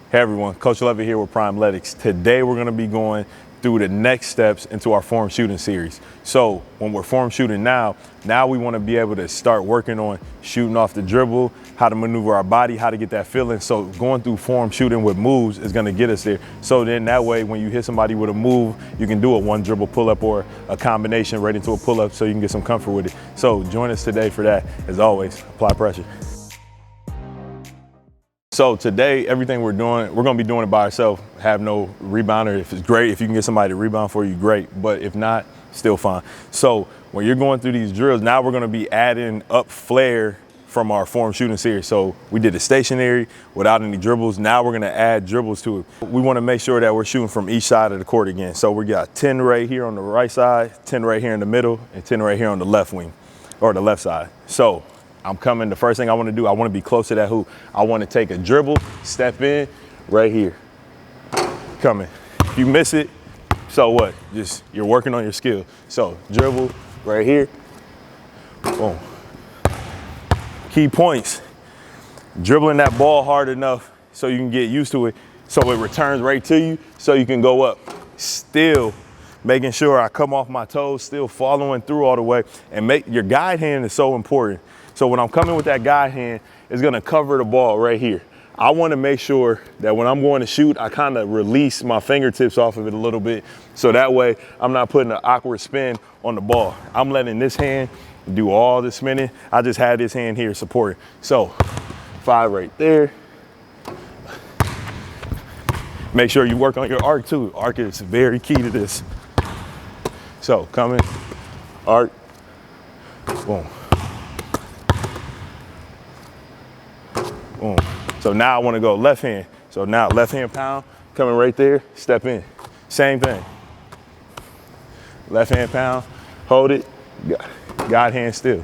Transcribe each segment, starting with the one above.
Hey everyone, Coach Lovett here with Prime Athletics. Today we're going to be going through the next steps into our form shooting series. So when we're form shooting now we want to be able to start working on shooting off the dribble, how to maneuver our body, how to get that feeling. So going through form shooting with moves is going to get us there. So then that way when you hit somebody with a move, you can do a one dribble pull-up or a combination right into a pull-up so you can get some comfort with it. So join us today for that. As always, apply pressure. So today, everything we're doing, we're gonna be doing it by ourselves. Have no rebounder. If it's great, if you can get somebody to rebound for you, great. But if not, still fine. So when you're going through these drills, now we're gonna be adding up flare from our form shooting series. So we did a stationary without any dribbles. Now we're gonna add dribbles to it. We wanna make sure that we're shooting from each side of the court again. So we got 10 right here on the right side, 10 right here in the middle, and 10 right here on the left wing, or the left side. So I'm coming, the first thing I want to do, I want to be close to that hoop. I want to take a dribble, step in, right here. Coming. If you miss it, so what? Just, you're working on your skill. So dribble, right here. Boom. Key points. Dribbling that ball hard enough so you can get used to it, so it returns right to you, so you can go up. Still making sure I come off my toes, still following through all the way, and your guide hand is so important. So when I'm coming with that guide hand, it's gonna cover the ball right here. I wanna make sure that when I'm going to shoot, I kinda release my fingertips off of it a little bit, so that way I'm not putting an awkward spin on the ball. I'm letting this hand do all the spinning. I just had this hand here supporting. So 5 right there. Make sure you work on your arc too. Arc is very key to this. So coming, arc, boom. Boom. So now I want to go left hand. So now left hand pound, coming right there, step in. Same thing. Left hand pound, hold it, guide hand still.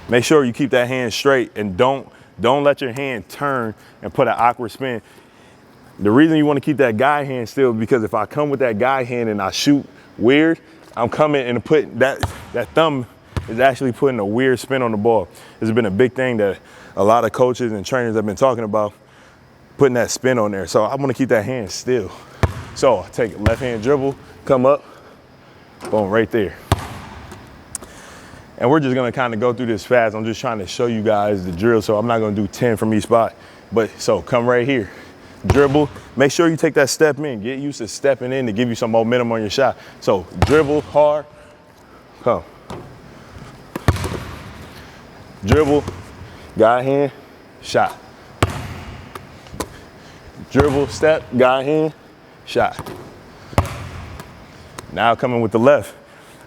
Make sure you keep that hand straight and don't let your hand turn and put an awkward spin. The reason you want to keep that guide hand still is because if I come with that guide hand and I shoot weird, I'm coming and put that thumb is actually putting a weird spin on the ball. It's been a big thing that a lot of coaches and trainers have been talking about, putting that spin on there. So I want to keep that hand still. So I take a left hand dribble, come up, boom, right there. And we're just gonna kind of go through this fast. I'm just trying to show you guys the drill, so I'm not gonna do 10 from each spot. But so come right here, dribble. Make sure you take that step in. Get used to stepping in to give you some momentum on your shot. So dribble hard, come. Dribble, guide hand, shot. Dribble, step, guide hand, shot. Now coming with the left.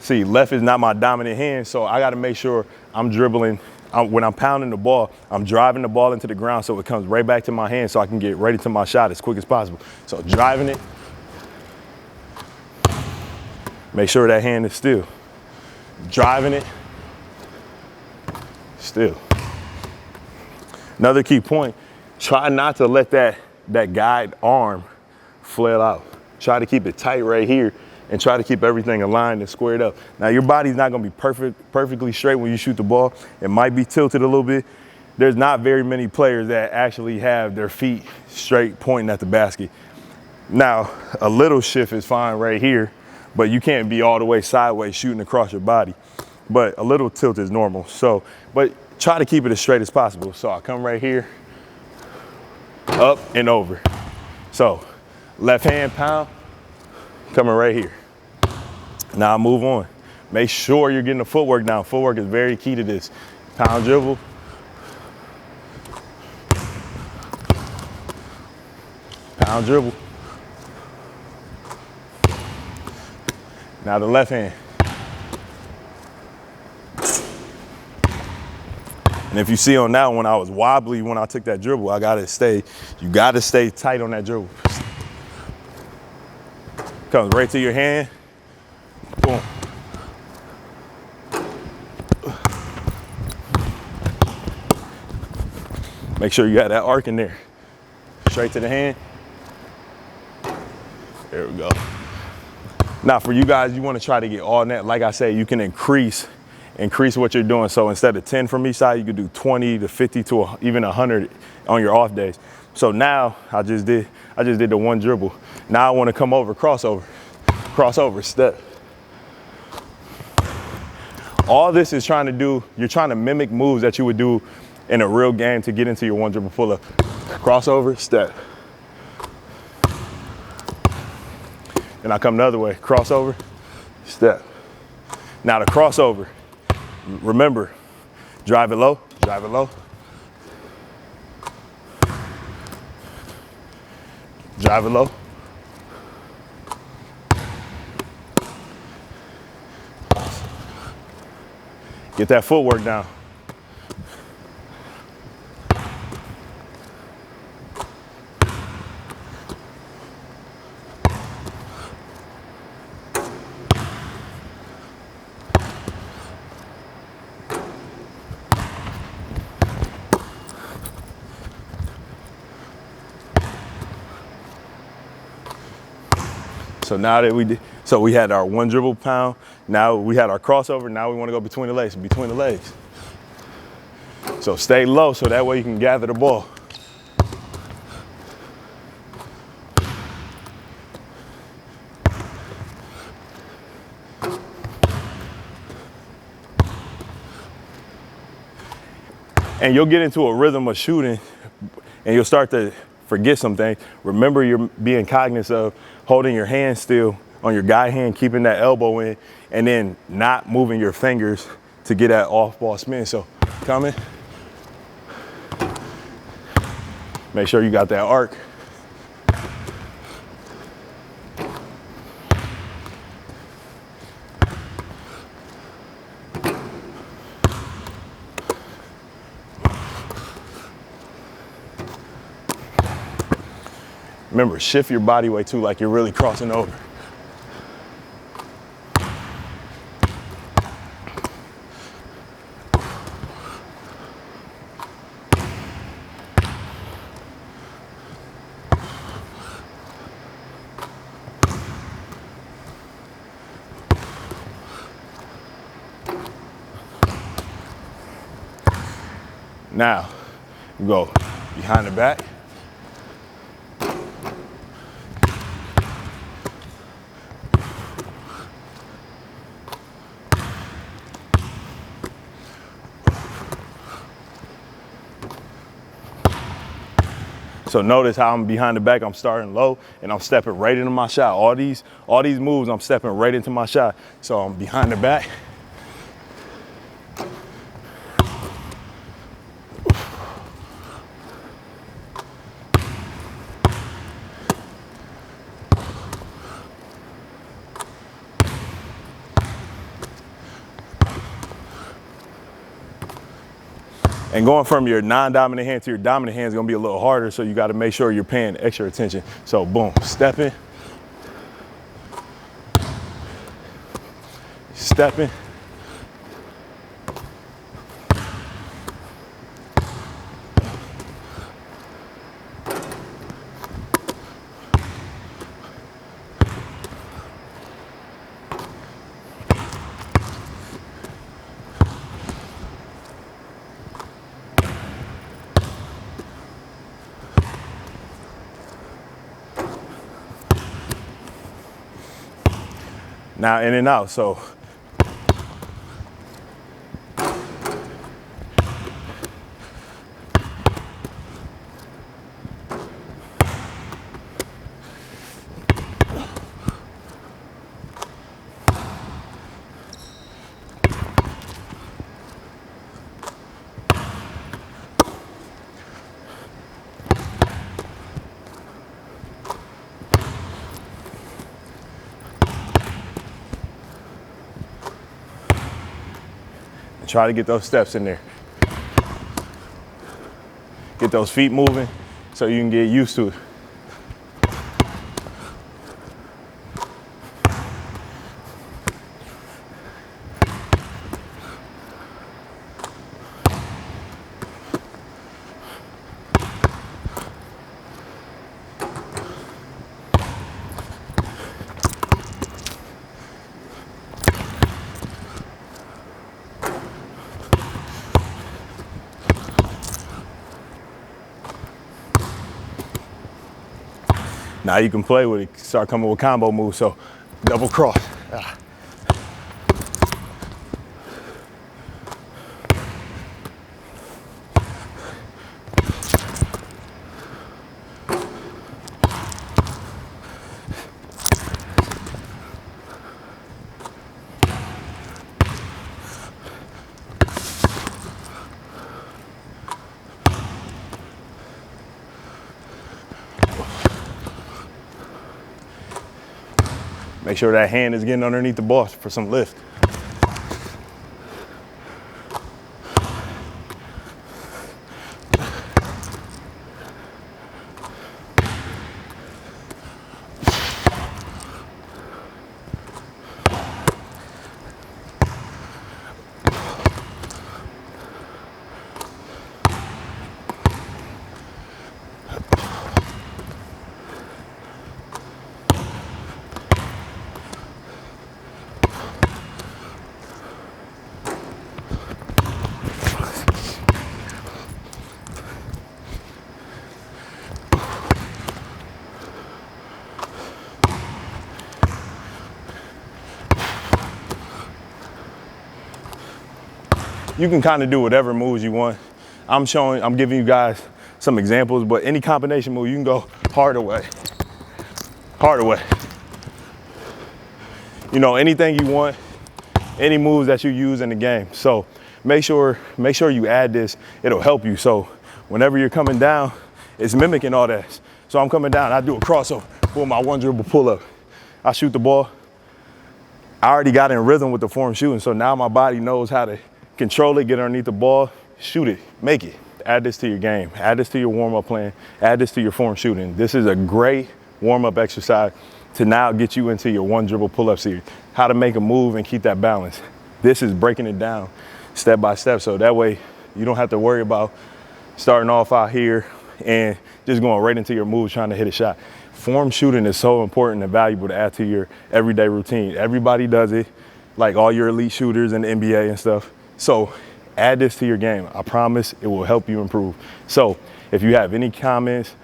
See, left is not my dominant hand, so I gotta make sure I'm dribbling. When I'm pounding the ball, I'm driving the ball into the ground so it comes right back to my hand so I can get ready to my shot as quick as possible. So driving it. Make sure that hand is still. Driving it. Still. Another key point, try not to let that guide arm flail out. Try to keep it tight right here and try to keep everything aligned and squared up. Now your body's not gonna be perfectly straight when you shoot the ball. It might be tilted a little bit. There's not very many players that actually have their feet straight pointing at the basket. Now, a little shift is fine right here, but you can't be all the way sideways shooting across your body. But a little tilt is normal. So, but try to keep it as straight as possible. So I come right here, up and over. So left hand pound, coming right here. Now I move on. Make sure you're getting the footwork down. Footwork is very key to this. Pound dribble. Pound dribble. Now the left hand. And if you see on that one, I was wobbly when I took that dribble. You gotta stay tight on that dribble. Comes right to your hand, boom. Make sure you got that arc in there. Straight to the hand. There we go. Now for you guys, you wanna try to get all net. Like I said, you can increase increase what you're doing. So instead of 10 from each side, you could do 20 to 50 to even 100 on your off days. So now I just did the one dribble. Now I want to come over, crossover, step. All this is trying to do, you're trying to mimic moves that you would do in a real game to get into your one dribble pull up. Crossover, step. Then I come the other way, crossover, step. Now the crossover, remember, drive it low, drive it low. Drive it low. Get that footwork down. So now that we had our one dribble pound, now we had our crossover, now we want to go between the legs. So stay low so that way you can gather the ball. And you'll get into a rhythm of shooting and you'll start to forget some things. Remember, you're being cognizant of holding your hand still on your guide hand, keeping that elbow in, and then not moving your fingers to get that off-ball spin. So coming. Make sure you got that arc. Remember, shift your body weight too, like you're really crossing over. Now, you go behind the back. So notice how I'm behind the back, I'm starting low and I'm stepping right into my shot. All these moves, I'm stepping right into my shot. So I'm behind the back. And going from your non-dominant hand to your dominant hand is gonna be a little harder, so you gotta make sure you're paying extra attention. So boom, stepping, stepping. Now in and out, so. Try to get those steps in there. Get those feet moving so you can get used to it. Now you can play with it, start coming with combo moves. So double cross. Make sure that hand is getting underneath the ball for some lift. You can kind of do whatever moves you want. I'm giving you guys some examples, but any combination move, you can go hard away. You know, anything you want, any moves that you use in the game. So make sure you add this, it'll help you. So whenever you're coming down, it's mimicking all that. So I'm coming down, I do a crossover, pull my one dribble pull up. I shoot the ball. I already got in rhythm with the form shooting, so now my body knows how to control it, get underneath the ball, shoot it, make it. Add this to your game, add this to your warm-up plan, add this to your form shooting. This is a great warm-up exercise to now get you into your one dribble pull-up series. How to make a move and keep that balance. This is breaking it down step by step, so that way you don't have to worry about starting off out here and just going right into your moves trying to hit a shot. Form shooting is so important and valuable to add to your everyday routine. Everybody does it, like all your elite shooters in the NBA and stuff. So add this to your game. I promise it will help you improve. So if you have any comments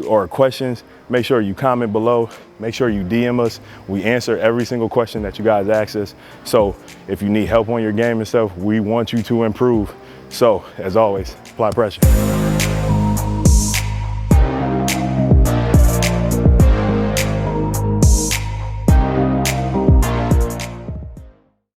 or questions, make sure you comment below. Make sure you DM us. We answer every single question that you guys ask us. So if you need help on your game and stuff, we want you to improve. So as always, apply pressure.